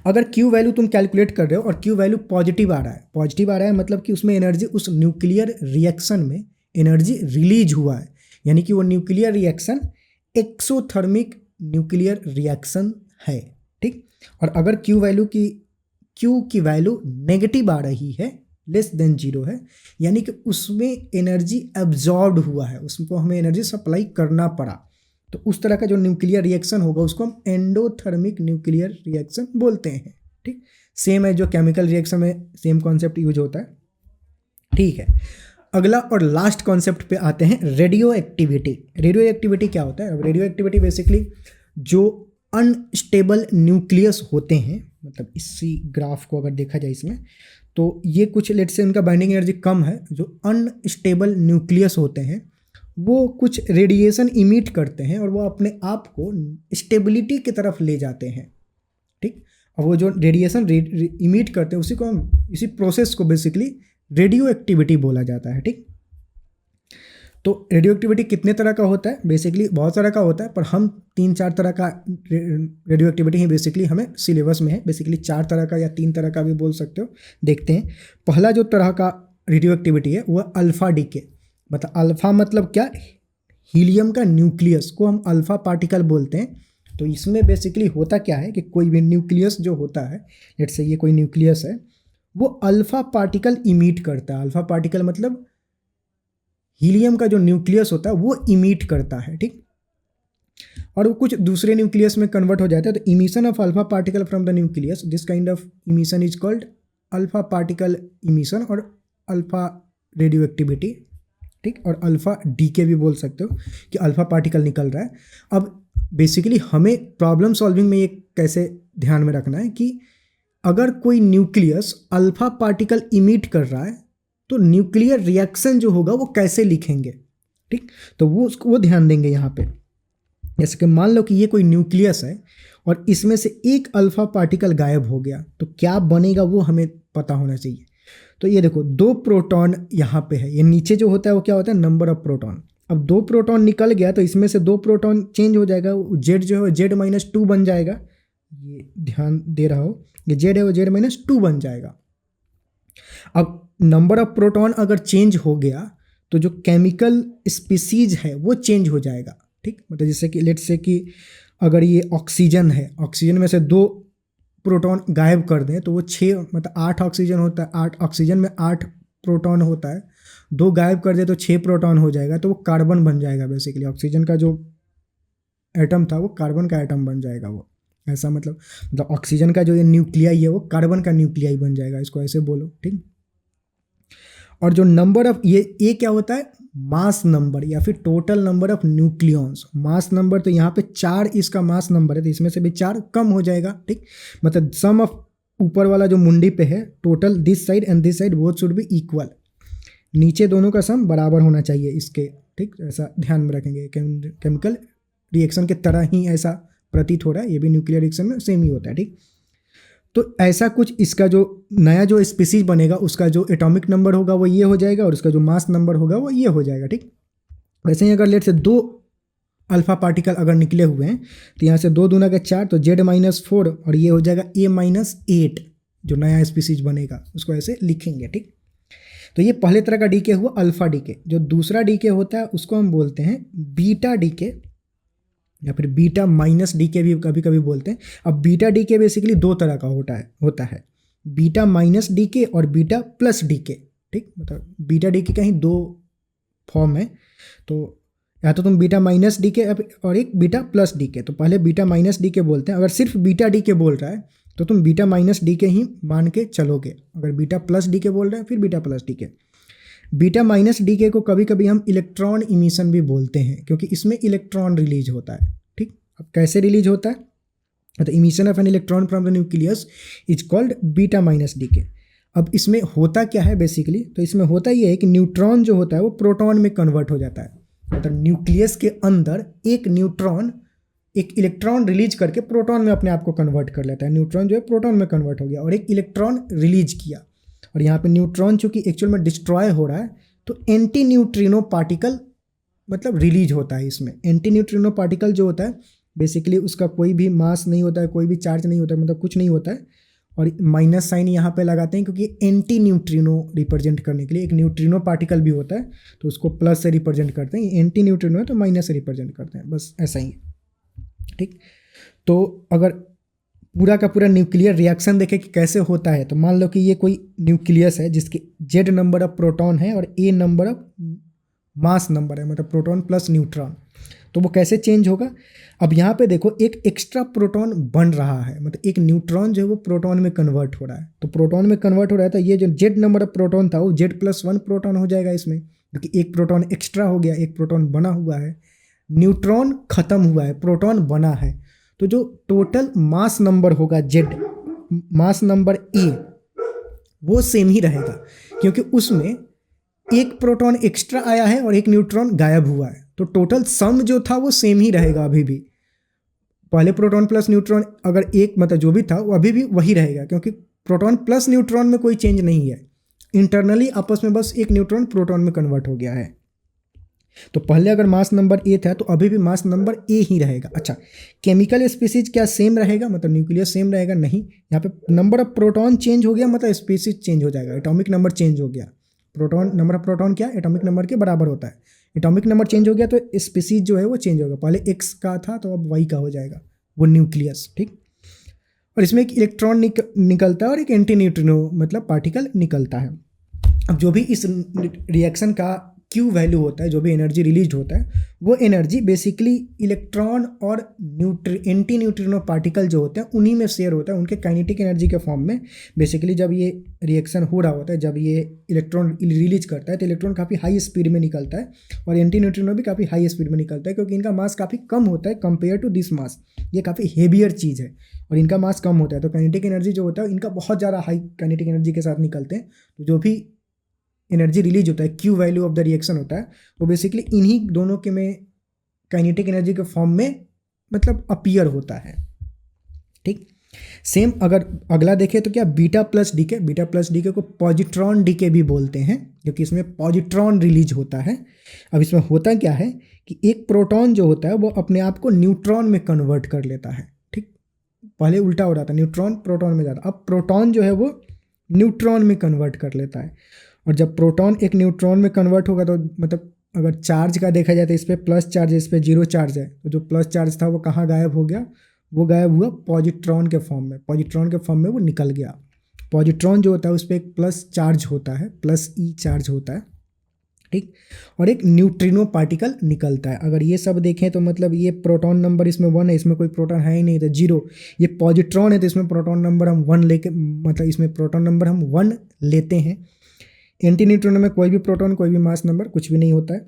अगर Q वैल्यू तुम कैलकुलेट कर रहे हो और Q वैल्यू पॉजिटिव आ रहा है मतलब कि उसमें एनर्जी, उस न्यूक्लियर रिएक्शन में एनर्जी रिलीज हुआ है, यानी कि वो nuclear reaction exothermic nuclear reaction है, ठीक। और अगर Q की वैल्यू नेगेटिव आ रही है, लेस देन 0 है, यानी कि उसमें एनर्जी एब्जॉर्ब्ड हुआ है, उसको हमें एनर्जी सप्लाई करना पड़ा, तो उस तरह का जो न्यूक्लियर रिएक्शन होगा उसको हम एंडोथर्मिक न्यूक्लियर रिएक्शन बोलते हैं, ठीक। सेम है जो केमिकल रिएक्शन में सेम कॉन्सेप्ट यूज होता है, ठीक है। अगला और लास्ट कॉन्सेप्ट पे आते हैं, रेडियो एक्टिविटी। रेडियो एक्टिविटी क्या होता है? रेडियो एक्टिविटी बेसिकली जो अनस्टेबल न्यूक्लियस होते हैं, मतलब इसी ग्राफ को अगर देखा जाए इसमें, तो ये कुछ लेट से उनका बाइंडिंग एनर्जी कम है, जो अनस्टेबल न्यूक्लियस होते हैं वो कुछ रेडिएशन इमिट करते हैं और वो अपने आप को स्टेबिलिटी की तरफ ले जाते हैं, ठीक। और वो जो रेडिएशन इमिट करते हैं उसी को हम, इसी प्रोसेस को बेसिकली रेडियो एक्टिविटी बोला जाता है, ठीक। तो रेडियो एक्टिविटी कितने तरह का होता है? बेसिकली बहुत तरह का होता है, पर हम 3-4 तरह का रेडियो एक्टिविटी ही बेसिकली हमें सिलेबस में है, बेसिकली 4 तरह का या 3 तरह का भी बोल सकते हो। देखते हैं, पहला जो तरह का रेडियो एक्टिविटी है वह अल्फा डीके, मतलब अल्फा मतलब क्या, हीलियम का न्यूक्लियस को हम अल्फा पार्टिकल बोलते हैं। तो इसमें बेसिकली होता क्या है कि कोई भी न्यूक्लियस जो होता है, लेट्स से ये कोई न्यूक्लियस है, वो अल्फा पार्टिकल इमिट करता है। अल्फा पार्टिकल मतलब हीलियम का जो न्यूक्लियस होता है वो इमिट करता है, ठीक। और वो कुछ दूसरे न्यूक्लियस में कन्वर्ट हो जाता है। तो emission of alpha particle from the nucleus, this kind of emission is called alpha particle emission और अल्फा रेडियो एक्टिविटी, ठीक। और अल्फा डीके भी बोल सकते हो कि अल्फा पार्टिकल निकल रहा है। अब बेसिकली हमें प्रॉब्लम सॉल्विंग में ये कैसे ध्यान में रखना है कि अगर कोई न्यूक्लियस अल्फा पार्टिकल इमिट कर रहा है तो न्यूक्लियर रिएक्शन जो होगा वो कैसे लिखेंगे, ठीक। तो वो ध्यान देंगे यहाँ पे। जैसे कि मान लो कि ये कोई न्यूक्लियस है और इसमें से एक अल्फा पार्टिकल गायब हो गया, तो क्या बनेगा वो हमें पता होना चाहिए। तो ये देखो 2 प्रोटॉन यहाँ पे है, ये नीचे जो होता है वो क्या होता है, नंबर ऑफ प्रोटॉन। अब 2 प्रोटॉन निकल गया तो इसमें से 2 प्रोटॉन चेंज हो जाएगा, जेड जो है Z-2 बन जाएगा। ये ध्यान दे रहा हो, ये जेड है वो Z-2 बन जाएगा। अब नंबर ऑफ प्रोटॉन अगर चेंज हो गया तो जो केमिकल स्पीसीज है वो चेंज हो जाएगा, ठीक। मतलब जैसे कि लेट्स से कि अगर ये ऑक्सीजन है, ऑक्सीजन में से 2 प्रोटॉन गायब कर दें तो वो 6 मतलब 8 ऑक्सीजन होता है, 8 ऑक्सीजन में 8 प्रोटॉन होता है। 2 गायब कर दे तो 6 प्रोटॉन हो जाएगा, तो वो कार्बन बन जाएगा बेसिकली। ऑक्सीजन का जो एटम था वो कार्बन का एटम बन जाएगा वो, ऐसा मतलब ऑक्सीजन का जो ये न्यूक्लियाई है वो कार्बन का न्यूक्लियाई बन जाएगा, इसको ऐसे बोलो, ठीक। और जो नंबर ऑफ ये क्या होता है, मास नंबर या फिर total number of nucleons. Mass number तो यहाँ पे 4 इसका मास नंबर है, तो इसमें से भी 4 कम हो जाएगा, ठीक। मतलब सम ऑफ ऊपर वाला जो मुंडी पे है total this side and this side both should be equal, नीचे दोनों का सम बराबर होना चाहिए इसके, ठीक। ऐसा ध्यान में रखेंगे, केमिकल रिएक्शन के तरह ही ऐसा प्रतीत हो रहा है, ये भी न्यूक्लियर रिएक्शन में सेम ही होता है, ठीक। तो ऐसा कुछ इसका जो नया जो स्पीसीज बनेगा उसका जो एटॉमिक नंबर होगा वो ये हो जाएगा, और उसका जो मास नंबर होगा वो ये हो जाएगा, ठीक। वैसे ही अगर लेट से 2 अल्फा पार्टिकल अगर निकले हुए हैं तो यहाँ से 2 दूना के 4, तो Z-4 और ये हो जाएगा A-8, जो नया स्पीसीज बनेगा उसको ऐसे लिखेंगे, ठीक। तो ये पहले तरह का डीके हुआ अल्फा डीके। जो दूसरा डीके होता है उसको हम बोलते हैं बीटा डीके या फिर बीटा माइनस डीके भी कभी कभी बोलते हैं। अब बीटा डीके बेसिकली 2 तरह का होता है, बीटा माइनस डीके और बीटा प्लस डीके, ठीक। मतलब बीटा डीके का ही 2 फॉर्म है, तो या तो तुम बीटा माइनस डीके और एक बीटा प्लस डीके। तो पहले बीटा माइनस डीके बोलते हैं। अगर सिर्फ बीटा डीके बोल रहा है तो तुम बीटा माइनस डीके ही मान के चलोगे। अगर बीटा प्लस डीके बोल रहे हैं फिर beta plus decay. Beta minus decay को कभी कभी हम इलेक्ट्रॉन इमिशन भी बोलते हैं, क्योंकि इसमें इलेक्ट्रॉन रिलीज होता है, ठीक। अब कैसे रिलीज होता है, तो emission of an electron from the nucleus is called beta minus decay. अब इसमें होता क्या है बेसिकली, तो इसमें होता ये है कि न्यूट्रॉन जो होता है वो प्रोटॉन में कन्वर्ट हो जाता है। मतलब न्यूक्लियस के अंदर एक न्यूट्रॉन एक इलेक्ट्रॉन रिलीज करके प्रोटॉन में अपने आप को कन्वर्ट कर लेता है। न्यूट्रॉन जो है प्रोटॉन में कन्वर्ट हो गया और एक इलेक्ट्रॉन रिलीज किया, और यहाँ पे न्यूट्रॉन चूंकि एक्चुअल में डिस्ट्रॉय हो रहा है तो एंटी न्यूट्रिनो पार्टिकल मतलब रिलीज होता है। इसमें एंटी न्यूट्रिनो पार्टिकल जो होता है बेसिकली उसका कोई भी मास नहीं होता है, कोई भी चार्ज नहीं होता है, मतलब कुछ नहीं होता है। और माइनस साइन यहाँ पे लगाते हैं क्योंकि एंटी न्यूट्रिनो रिप्रेजेंट करने के लिए। एक न्यूट्रिनो पार्टिकल भी होता है तो उसको प्लस से रिप्रेजेंट करते हैं, एंटी न्यूट्रिनो है तो माइनस से रिप्रेजेंट करते हैं, बस ऐसा ही है, ठीक। तो अगर पूरा का पूरा न्यूक्लियर रिएक्शन देखें कि कैसे होता है, तो मान लो कि ये कोई न्यूक्लियस है जिसके Z नंबर ऑफ प्रोटॉन है और A number of mass number है, मतलब प्रोटॉन प्लस न्यूट्रॉन। तो वो कैसे चेंज होगा, अब यहाँ पे देखो एक एक्स्ट्रा प्रोटॉन बन रहा है, मतलब एक न्यूट्रॉन जो है वो प्रोटॉन में कन्वर्ट हो रहा है। तो प्रोटॉन में कन्वर्ट हो रहा है तो ये जो Z नंबर ऑफ प्रोटॉन था वो Z+1 प्रोटॉन हो जाएगा इसमें, क्योंकि एक प्रोटॉन एक्स्ट्रा हो गया, एक प्रोटॉन बना हुआ है। न्यूट्रॉन खत्म हुआ है, प्रोटॉन बना है, तो जो टोटल मास नंबर होगा Z, मास नंबर A, वो सेम ही रहेगा, क्योंकि उसमें एक प्रोटॉन एक्स्ट्रा आया है और एक न्यूट्रॉन गायब हुआ है। तो टोटल सम जो था वो सेम ही रहेगा अभी भी। पहले प्रोटॉन प्लस न्यूट्रॉन अगर एक मतलब जो भी था वो अभी भी वही रहेगा, क्योंकि प्रोटॉन प्लस न्यूट्रॉन में कोई चेंज नहीं है। इंटरनली आपस में बस एक न्यूट्रॉन प्रोटॉन में कन्वर्ट हो गया है। तो पहले अगर मास नंबर A था तो अभी भी मास नंबर A ही रहेगा। अच्छा, केमिकल स्पीसीज क्या सेम रहेगा, मतलब न्यूक्लियस सेम रहेगा? नहीं, यहाँ पे नंबर ऑफ प्रोटॉन चेंज हो गया, मतलब स्पीसीज चेंज हो जाएगा, एटॉमिक नंबर चेंज हो गया। प्रोटॉन नंबर ऑफ प्रोटॉन क्या एटॉमिक नंबर के बराबर होता है। एटॉमिक नंबर चेंज हो गया तो स्पीसीज जो है वो चेंज होगा, पहले X का था तो अब Y का हो जाएगा, वो न्यूक्लियस, ठीक। और इसमें एक इलेक्ट्रॉन निकलता है और एक एंटी न्यूट्रिनो मतलब पार्टिकल निकलता है। अब जो भी इस रिएक्शन का Q वैल्यू होता है, जो भी एनर्जी रिलीज होता है, वो एनर्जी बेसिकली इलेक्ट्रॉन और एंटी न्यूट्रिनो पार्टिकल जो होते हैं उन्हीं में शेयर होता है, उनके काइनेटिक एनर्जी के फॉर्म में। बेसिकली जब ये रिएक्शन हो रहा होता है, जब ये इलेक्ट्रॉन रिलीज करता है तो इलेक्ट्रॉन काफ़ी हाई स्पीड में निकलता है और एंटी न्यूट्रिनो भी काफ़ी हाई स्पीड में निकलता है, क्योंकि इनका मास काफ़ी कम होता है कंपेयर टू दिस मास। ये काफ़ी हेवियर चीज़ है और इनका मास कम होता है, तो काइनेटिक एनर्जी जो होता है इनका बहुत ज़्यादा हाई काइनेटिक एनर्जी के साथ निकलते हैं। तो जो भी एनर्जी रिलीज होता है, Q value of the reaction होता है, वो बेसिकली इन्हीं दोनों के में काइनेटिक एनर्जी के फॉर्म में मतलब अपीयर होता है, ठीक। सेम अगर अगला देखें तो क्या beta plus decay, beta plus decay को पॉजिट्रॉन डीके भी बोलते हैं, क्योंकि इसमें पॉजिट्रॉन रिलीज होता है। अब इसमें होता क्या है कि एक प्रोटॉन जो होता है वो अपने आप को न्यूट्रॉन में कन्वर्ट कर लेता है, ठीक। पहले उल्टा हो रहा था, न्यूट्रॉन प्रोटॉन में जाता, अब प्रोटॉन जो है वो न्यूट्रॉन में कन्वर्ट कर लेता है। और जब प्रोटॉन एक न्यूट्रॉन में कन्वर्ट होगा तो मतलब अगर चार्ज का देखा जाए तो इस पर प्लस चार्ज है, इस पर जीरो चार्ज है, तो जो प्लस चार्ज था वो कहाँ गायब हो गया, वो गायब हुआ पॉजिट्रॉन के फॉर्म में, पॉजिट्रॉन के फॉर्म में वो निकल गया। पॉजिट्रॉन जो होता है उस पर एक प्लस चार्ज होता है, प्लस E चार्ज होता है, ठीक। और एक न्यूट्रिनो पार्टिकल निकलता है। अगर ये सब देखें तो मतलब ये प्रोटॉन नंबर इसमें 1 है, इसमें कोई प्रोटॉन है ही नहीं तो 0। ये पॉजिट्रॉन है तो इसमें प्रोटॉन नंबर हम 1 लेके, मतलब इसमें प्रोटॉन नंबर हम 1 लेते हैं। एंटी न्यूट्रिनो में कोई भी प्रोटॉन, कोई भी मास नंबर कुछ भी नहीं होता है।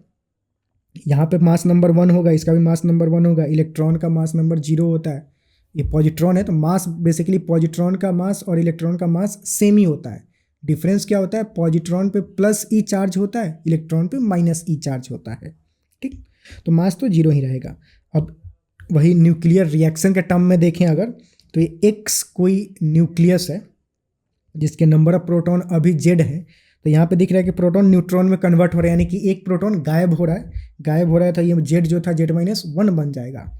यहाँ पे मास नंबर 1 होगा, इसका भी मास नंबर 1 होगा। इलेक्ट्रॉन का मास नंबर 0 होता है। ये पॉजिट्रॉन है तो मास बेसिकली पॉजिट्रॉन का मास और इलेक्ट्रॉन का मास सेम ही होता है। डिफरेंस क्या होता है, पॉजिट्रॉन पे प्लस ई चार्ज होता है, इलेक्ट्रॉन पे माइनस ई चार्ज होता है। ठीक, तो मास तो 0 ही रहेगा। अब वही न्यूक्लियर रिएक्शन के टर्म में देखें अगर, तो ये एक्स कोई न्यूक्लियस है जिसके नंबर ऑफ प्रोटॉन अभी जेड है, तो यहाँ पे दिख रहा है कि प्रोटॉन न्यूट्रॉन में कन्वर्ट हो रहा है, यानी कि एक प्रोटॉन गायब हो रहा है तो ये जेड जो था Z-1 बन जाएगा।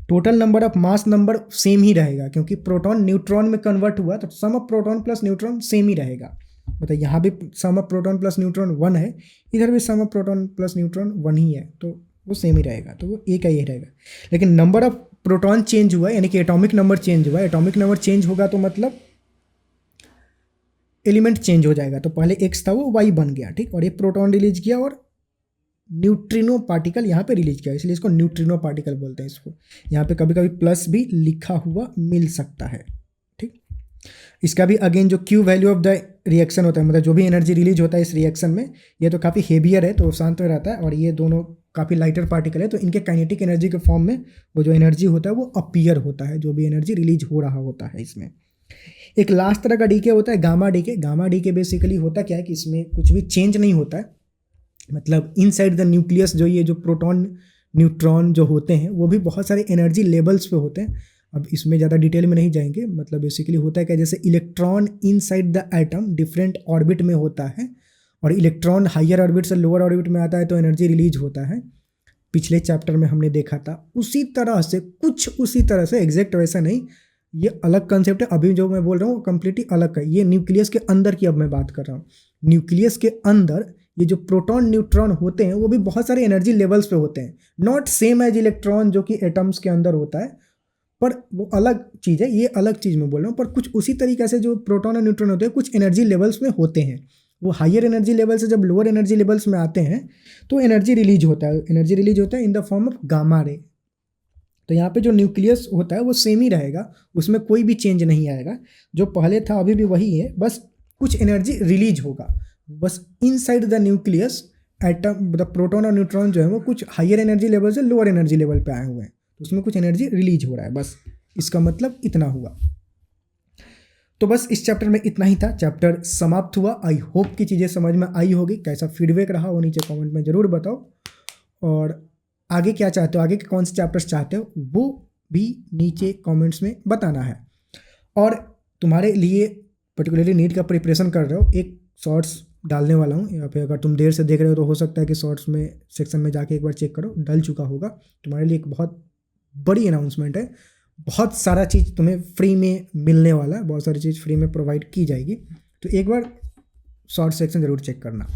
Total number of mass number same ही रहेगा क्योंकि प्रोटॉन न्यूट्रॉन में कन्वर्ट हुआ तो sum of proton plus neutron same ही रहेगा। मतलब यहाँ भी sum of proton plus neutron 1 है, इधर भी sum of proton plus neutron 1 ही है, तो वो सेम ही रहेगा, तो वो एक का ही रहेगा। लेकिन नंबर ऑफ प्रोटॉन चेंज हुआ यानी कि एटॉमिक नंबर चेंज हुआ। एटॉमिक नंबर चेंज होगा तो मतलब एलिमेंट चेंज हो जाएगा। तो पहले एक्स था वो वाई बन गया। ठीक, और ये प्रोटॉन रिलीज किया और न्यूट्रिनो पार्टिकल यहाँ पे रिलीज किया, इसलिए इसको न्यूट्रिनो पार्टिकल बोलते हैं। इसको यहाँ पे कभी कभी प्लस भी लिखा हुआ मिल सकता है। ठीक, इसका भी अगेन जो Q value of the reaction होता है, मतलब जो भी एनर्जी रिलीज होता है इस रिएक्शन में, ये तो काफ़ी हेवियर है तो शांत में रहता है, और ये दोनों काफ़ी लाइटर पार्टिकल है तो इनके काइनेटिक एनर्जी के फॉर्म में वो जो एनर्जी होता है वो अपीयर होता है, जो भी एनर्जी रिलीज हो रहा होता है इसमें। एक लास्ट तरह का डीके होता है gamma decay. Gamma decay basically होता क्या है कि इसमें कुछ भी चेंज नहीं होता है, मतलब इनसाइड द न्यूक्लियस जो ये जो प्रोटॉन न्यूट्रॉन जो होते हैं वो भी बहुत सारे एनर्जी लेवल्स पे होते हैं। अब इसमें ज़्यादा डिटेल में नहीं जाएंगे। मतलब बेसिकली होता है क्या, जैसे electron inside the atom different orbit में होता है और इलेक्ट्रॉन हायर ऑर्बिट से लोअर ऑर्बिट में आता है तो एनर्जी रिलीज होता है। पिछले चैप्टर में हमने देखा था उसी तरह से, कुछ उसी तरह से, एग्जैक्ट वैसा नहीं, ये अलग कंसेप्ट है। अभी जो मैं बोल रहा हूँ वो कम्प्लीटली अलग है। ये न्यूक्लियस के अंदर की अब मैं बात कर रहा हूँ। न्यूक्लियस के अंदर ये जो प्रोटॉन न्यूट्रॉन होते हैं वो भी बहुत सारे एनर्जी लेवल्स पे होते हैं, नॉट सेम एज इलेक्ट्रॉन जो कि एटम्स के अंदर होता है, पर वो अलग चीज़ है, ये अलग चीज़ मैं बोल रहा हूँ। पर कुछ उसी तरीके से जो प्रोटॉन और न्यूट्रॉन होते हैं कुछ एनर्जी लेवल्स में होते हैं। वो हायर एनर्जी लेवल से जब लोअर एनर्जी लेवल्स में आते हैं तो एनर्जी रिलीज होता है। एनर्जी रिलीज होता है in the form of gamma ray. तो यहाँ पे जो न्यूक्लियस होता है वो सेम ही रहेगा, उसमें कोई भी चेंज नहीं आएगा। जो पहले था अभी भी वही है, बस कुछ एनर्जी रिलीज होगा। बस इनसाइड द न्यूक्लियस एटम, मतलब प्रोटॉन और न्यूट्रॉन जो है वो कुछ हायर एनर्जी लेवल से लोअर एनर्जी लेवल पे आए हुए हैं, तो उसमें कुछ एनर्जी रिलीज हो रहा है, बस इसका मतलब इतना हुआ। तो बस इस चैप्टर में इतना ही था, चैप्टर समाप्त हुआ। आई होप कि चीज़ें समझ में आई होगी। कैसा फीडबैक रहा वो नीचे कमेंट में ज़रूर बताओ, और आगे क्या चाहते हो, आगे के कौन से चैप्टर्स चाहते हो वो भी नीचे कमेंट्स में बताना है। और तुम्हारे लिए पर्टिकुलरली नीट का प्रिपरेशन कर रहे हो, एक शॉर्ट्स डालने वाला हूँ, या फिर अगर तुम देर से देख रहे हो तो हो सकता है कि शॉर्ट्स में सेक्शन में जाके एक बार चेक करो, डल चुका होगा। तुम्हारे लिए एक बहुत बड़ी अनाउंसमेंट है, बहुत सारा चीज़ तुम्हें फ्री में मिलने वाला है, बहुत सारी चीज़ फ्री में प्रोवाइड की जाएगी। तो एक बार शॉर्ट सेक्शन ज़रूर चेक करना,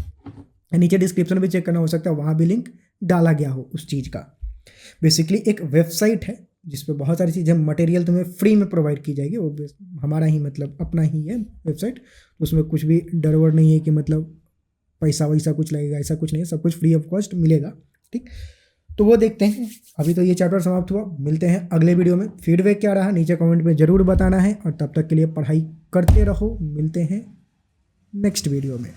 नीचे डिस्क्रिप्शन भी चेक करना, हो सकता है वहाँ भी लिंक डाला गया हो उस चीज़ का। बेसिकली एक वेबसाइट है जिस पे बहुत सारी चीज़ें मटेरियल तुम्हें फ्री में प्रोवाइड की जाएगी। वो हमारा ही, मतलब अपना ही है वेबसाइट, उसमें कुछ भी डर नहीं है कि मतलब पैसा वैसा कुछ लगेगा, ऐसा कुछ नहीं है, सब कुछ फ्री ऑफ कॉस्ट मिलेगा। ठीक, तो वो देखते हैं। अभी तो ये चैप्टर समाप्त हुआ, मिलते हैं अगले वीडियो में। फीडबैक क्या रहा नीचे कमेंट में ज़रूर बताना है, और तब तक के लिए पढ़ाई करते रहो। मिलते हैं नेक्स्ट वीडियो में।